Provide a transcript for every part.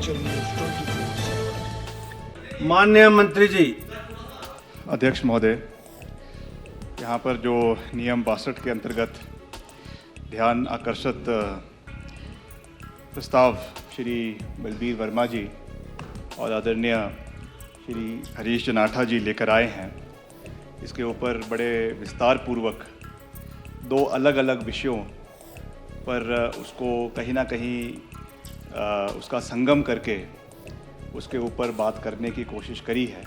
Himachal news 24/7। माननीय मंत्री जी, अध्यक्ष महोदय, यहाँ पर जो नियम 62 के अंतर्गत ध्यान आकर्षित प्रस्ताव श्री बलबीर वर्मा जी और आदरणीय श्री हरीश जनाठा जी लेकर आए हैं, इसके ऊपर बड़े विस्तार पूर्वक दो अलग अलग विषयों पर उसको कहीं ना कहीं उसका संगम करके उसके ऊपर बात करने की कोशिश करी है।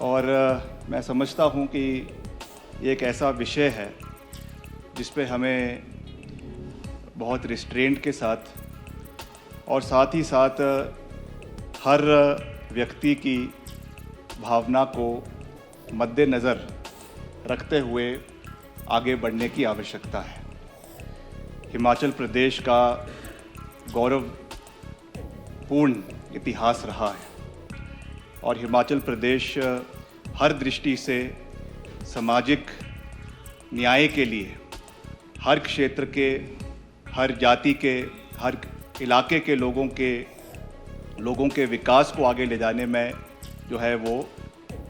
और मैं समझता हूँ कि ये एक ऐसा विषय है जिस पे हमें बहुत रिस्ट्रेंट के साथ और साथ ही साथ हर व्यक्ति की भावना को मद्देनज़र रखते हुए आगे बढ़ने की आवश्यकता है। हिमाचल प्रदेश का गौरवपूर्ण इतिहास रहा है और हिमाचल प्रदेश हर दृष्टि से सामाजिक न्याय के लिए हर क्षेत्र के, हर जाति के, हर इलाके के लोगों के विकास को आगे ले जाने में जो है वो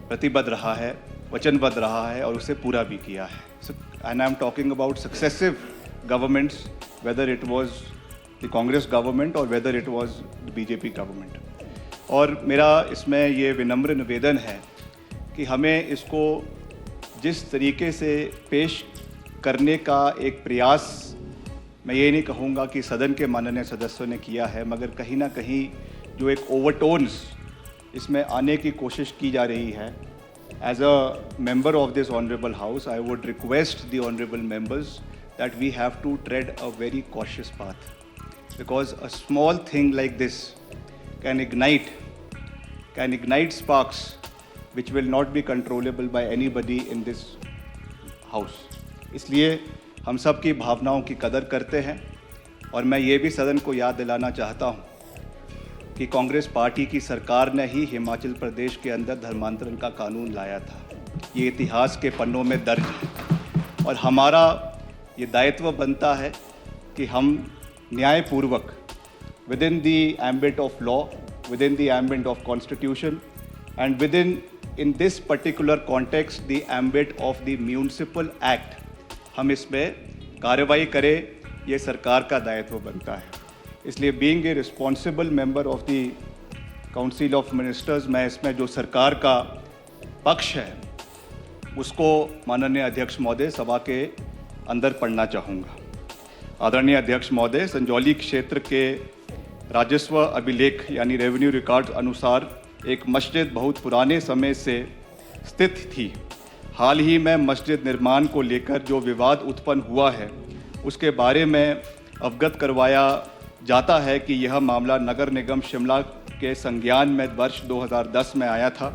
प्रतिबद्ध रहा है, वचनबद्ध रहा है और उसे पूरा भी किया है। And I am talking about successive governments, whether it was the Congress government और whether it was the BJP government. और मेरा इसमें ये विनम्र निवेदन है कि हमें इसको जिस तरीके से पेश करने का एक प्रयास, मैं ये नहीं कहूँगा कि सदन के माननीय सदस्यों ने किया है, मगर कहीं ना कहीं जो एक ओवरटोन्स इसमें आने की कोशिश की जा रही है, as a member of this honorable house, I would request the honorable members that we have to tread a very cautious path, because a small thing like this can ignite sparks which will not be controllable by anybody in this house. इसलिए हम सब की भावनाओं की कदर करते हैं और मैं ये भी सदन को याद दिलाना चाहता हूँ कि कांग्रेस पार्टी की सरकार ने ही हिमाचल प्रदेश के अंदर धर्मांतरण का कानून लाया था। ये इतिहास के पन्नों में दर्ज है और हमारा ये दायित्व बनता है कि हम न्यायपूर्वक within the ambit of law, within the ambit of constitution and within this particular context the ambit of the municipal act हम इसमें कार्रवाई करें, ये सरकार का दायित्व बनता है। इसलिए being a responsible member of the council of ministers, मैं इसमें जो सरकार का पक्ष है उसको माननीय अध्यक्ष महोदय सभा के अंदर पढ़ना चाहूँगा। आदरणीय अध्यक्ष महोदय, संजौली क्षेत्र के राजस्व अभिलेख यानी रेवेन्यू रिकॉर्ड अनुसार एक मस्जिद बहुत पुराने समय से स्थित थी। हाल ही में मस्जिद निर्माण को लेकर जो विवाद उत्पन्न हुआ है उसके बारे में अवगत करवाया जाता है कि यह मामला नगर निगम शिमला के संज्ञान में वर्ष 2010 में आया था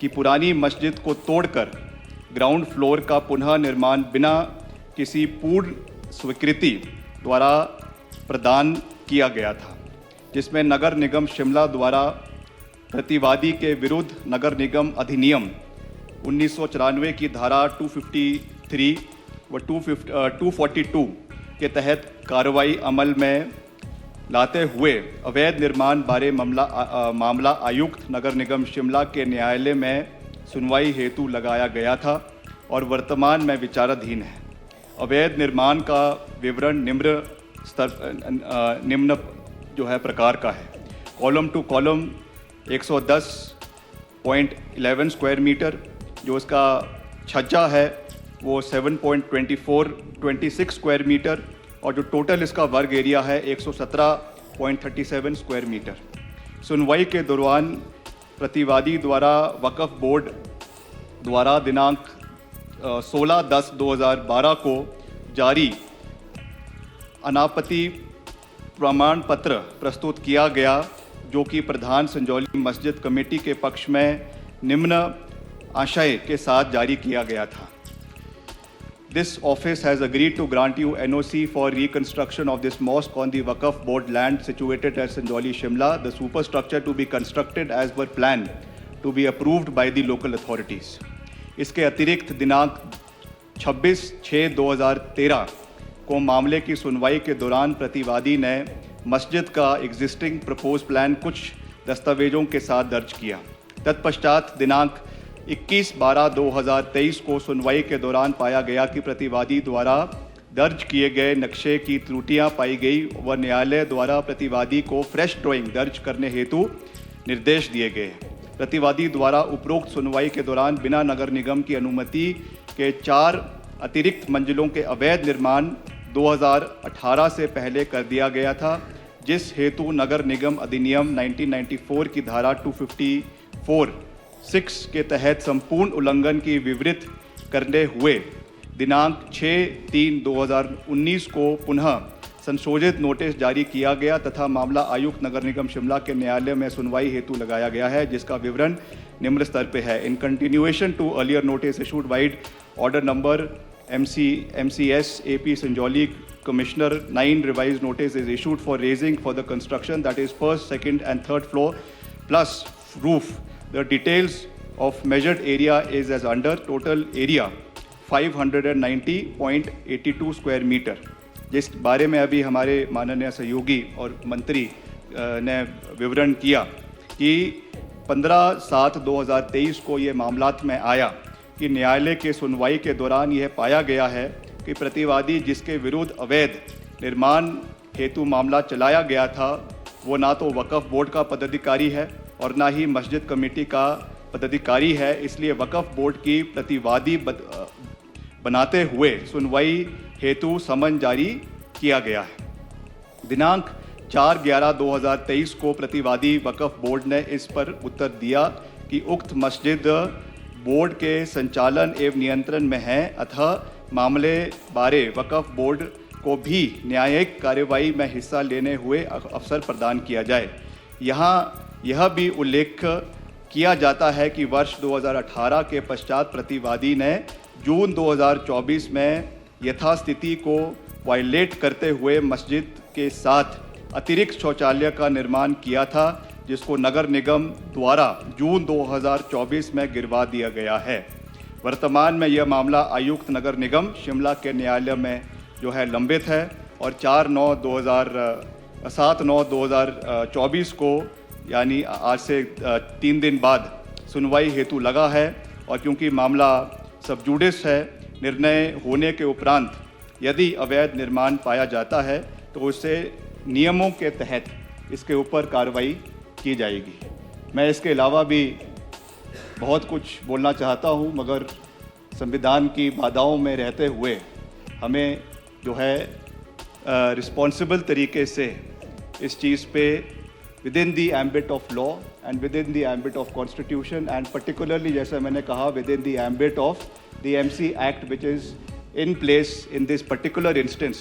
कि पुरानी मस्जिद को तोड़कर ग्राउंड फ्लोर का पुनः निर्माण बिना किसी पूर्ण स्वीकृति द्वारा प्रदान किया गया था, जिसमें नगर निगम शिमला द्वारा प्रतिवादी के विरुद्ध नगर निगम अधिनियम 1994 की धारा 253 व 242 के तहत कार्रवाई अमल में लाते हुए अवैध निर्माण बारे मामला आयुक्त नगर निगम शिमला के न्यायालय में सुनवाई हेतु लगाया गया था और वर्तमान में विचाराधीन है। अवैध निर्माण का विवरण निम्न जो है प्रकार का है। Column to column 110.11 square metre, जो इसका छज्जा है वो 7.26 स्क्वायर मीटर और जो टोटल इसका वर्ग एरिया है 117.37 स्क्वायर मीटर। सुनवाई के दौरान प्रतिवादी द्वारा वक्फ बोर्ड द्वारा दिनांक 16/10/2012 को जारी अनापत्ति प्रमाण पत्र प्रस्तुत किया गया, जो कि प्रधान संजौली मस्जिद कमेटी के पक्ष में निम्न आशय के साथ जारी किया गया था। This office has agreed to grant you NOC for reconstruction of this mosque on the Waqf Board land situated at Sanjoli, Shimla. The superstructure to be constructed as per plan to be approved by the local authorities. इसके अतिरिक्त दिनांक 26/6/2013 को मामले की सुनवाई के दौरान प्रतिवादी ने मस्जिद का एग्जिस्टिंग प्रपोज प्लान कुछ दस्तावेजों के साथ दर्ज किया। तत्पश्चात दिनांक 21/12/2023 को सुनवाई के दौरान पाया गया कि प्रतिवादी द्वारा दर्ज किए गए नक्शे की त्रुटियां पाई गई व न्यायालय द्वारा प्रतिवादी को फ्रेश ड्राइंग दर्ज करने हेतु निर्देश दिए गए। प्रतिवादी द्वारा उपरोक्त सुनवाई के दौरान बिना नगर निगम की अनुमति के 4 अतिरिक्त मंजिलों के अवैध निर्माण 2018 से पहले कर दिया गया था, जिस हेतु नगर निगम अधिनियम 1994 की धारा 254(6) के तहत संपूर्ण उल्लंघन की विवृत करने हुए दिनांक 6/3/2019 को पुनः संशोधित नोटिस जारी किया गया तथा मामला आयुक्त नगर निगम शिमला के न्यायालय में सुनवाई हेतु लगाया गया है, जिसका विवरण निम्न स्तर पे है। In continuation to earlier notice issued vide order number MCS AP Sanjoli Commissioner 9 revised notice is issued for raising for the construction, that is first, second and third floor plus roof. The details of measured area is as under: total area 590.82 square metre, जिस बारे में अभी हमारे माननीय सहयोगी और मंत्री ने विवरण किया कि 15/7/2023 को ये मामलात में आया कि न्यायालय के सुनवाई के दौरान यह पाया गया है कि प्रतिवादी जिसके विरुद्ध अवैध निर्माण हेतु मामला चलाया गया था वो ना तो वक्फ बोर्ड का पदाधिकारी है और ना ही मस्जिद कमेटी का पदाधिकारी है। इसलिए वक्फ बोर्ड की प्रतिवादी बनाते हुए सुनवाई हेतु समन जारी किया गया है। दिनांक 4/11/2023 को प्रतिवादी वक्फ बोर्ड ने इस पर उत्तर दिया कि उक्त मस्जिद बोर्ड के संचालन एवं नियंत्रण में है, अतः मामले बारे वक्फ बोर्ड को भी न्यायिक कार्यवाही में हिस्सा लेने हुए अवसर प्रदान किया जाए। यहाँ यह भी उल्लेख किया जाता है कि वर्ष 2018 के पश्चात प्रतिवादी ने जून 2024 में यथास्थिति को वायलेट करते हुए मस्जिद के साथ अतिरिक्त शौचालय का निर्माण किया था, जिसको नगर निगम द्वारा जून 2024 में गिरवा दिया गया है। वर्तमान में यह मामला आयुक्त नगर निगम शिमला के न्यायालय में जो है लंबित है और 7/9/2024 को यानी आज से 3 दिन बाद सुनवाई हेतु लगा है। और क्योंकि मामला सब जुडिस है, निर्णय होने के उपरांत यदि अवैध निर्माण पाया जाता है तो उससे नियमों के तहत इसके ऊपर कार्रवाई की जाएगी। मैं इसके अलावा भी बहुत कुछ बोलना चाहता हूं, मगर संविधान की बाधाओं में रहते हुए हमें जो है रिस्पॉन्सिबल तरीके से इस चीज़ पे within the ambit of law and within the ambit of constitution and particularly जैसा मैंने कहा within the ambit of the MC Act which is in place in this particular instance,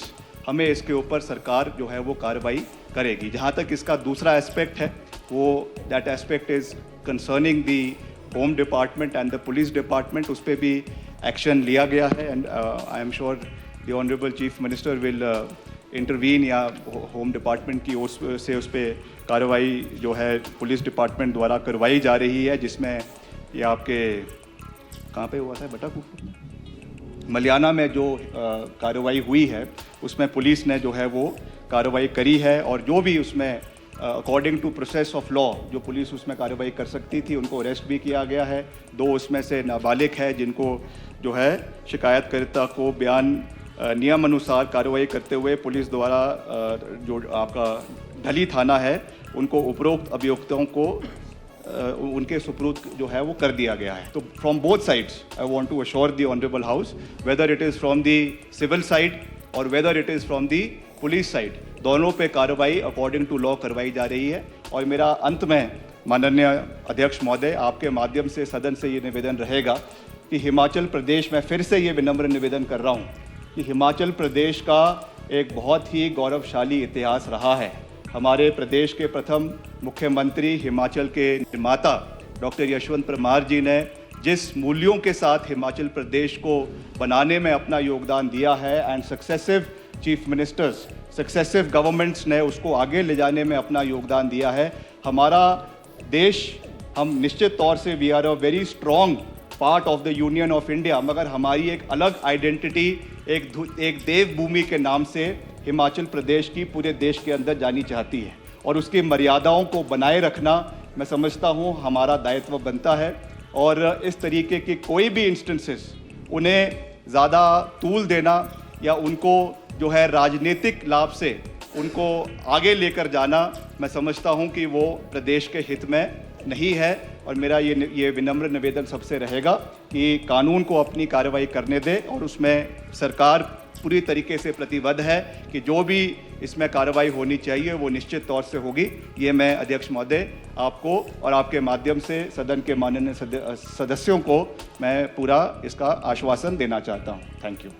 हमें इसके ऊपर सरकार जो है वो कार्रवाई करेगी। जहाँ तक इसका दूसरा एस्पेक्ट है वो that aspect is concerning the Home Department and the Police Department, उस पर भी एक्शन लिया गया है and I am sure the Honorable Chief Minister will intervene या होम डिपार्टमेंट की ओर से उस पर कार्रवाई जो है पुलिस डिपार्टमेंट द्वारा करवाई जा रही है, जिसमें ये आपके कहाँ पे हुआ था बटाकुफर मलियाना में जो कार्रवाई हुई है उसमें पुलिस ने जो है वो कार्रवाई करी है और जो भी उसमें according to process of law जो पुलिस उसमें कार्रवाई कर सकती थी उनको अरेस्ट भी किया गया है। 2 उसमें से नाबालिग है जिनको जो है शिकायतकर्ता को बयान नियम अनुसार कार्रवाई करते हुए पुलिस द्वारा जो आपका ढली थाना है उनको उपरोक्त अभियुक्तों को उनके सुपुर्द जो है वो कर दिया गया है। तो from both sides I want to assure the honourable house whether it is from the civil side और whether it is from the police side, दोनों पे कार्रवाई अकॉर्डिंग टू लॉ करवाई जा रही है। और मेरा अंत में माननीय अध्यक्ष महोदय आपके माध्यम से सदन से ये निवेदन रहेगा कि हिमाचल प्रदेश में फिर से ये विनम्र निवेदन कर रहा हूँ कि हिमाचल प्रदेश का एक बहुत ही गौरवशाली इतिहास रहा है। हमारे प्रदेश के प्रथम मुख्यमंत्री हिमाचल के निर्माता डॉक्टर यशवंत परमार जी ने जिस मूल्यों के साथ हिमाचल प्रदेश को बनाने में अपना योगदान दिया है and successive chief ministers successive governments ने उसको आगे ले जाने में अपना योगदान दिया है। हमारा देश, हम निश्चित तौर से we are a very strong part of the union of India, मगर हमारी एक अलग आइडेंटिटी एक देवभूमि के नाम से हिमाचल प्रदेश की पूरे देश के अंदर जानी चाहती है और उसकी मर्यादाओं को बनाए रखना मैं समझता हूँ हमारा दायित्व बनता है। और इस तरीके की कोई भी इंस्टेंसेस उन्हें ज़्यादा तूल देना या उनको जो है राजनीतिक लाभ से उनको आगे लेकर जाना, मैं समझता हूं कि वो प्रदेश के हित में नहीं है। और मेरा ये विनम्र निवेदन सबसे रहेगा कि कानून को अपनी कार्रवाई करने दे और उसमें सरकार पूरी तरीके से प्रतिबद्ध है कि जो भी इसमें कार्रवाई होनी चाहिए वो निश्चित तौर से होगी। ये मैं अध्यक्ष महोदय आपको और आपके माध्यम से सदन के माननीय सदस्यों को मैं पूरा इसका आश्वासन देना चाहता हूँ। Thank you.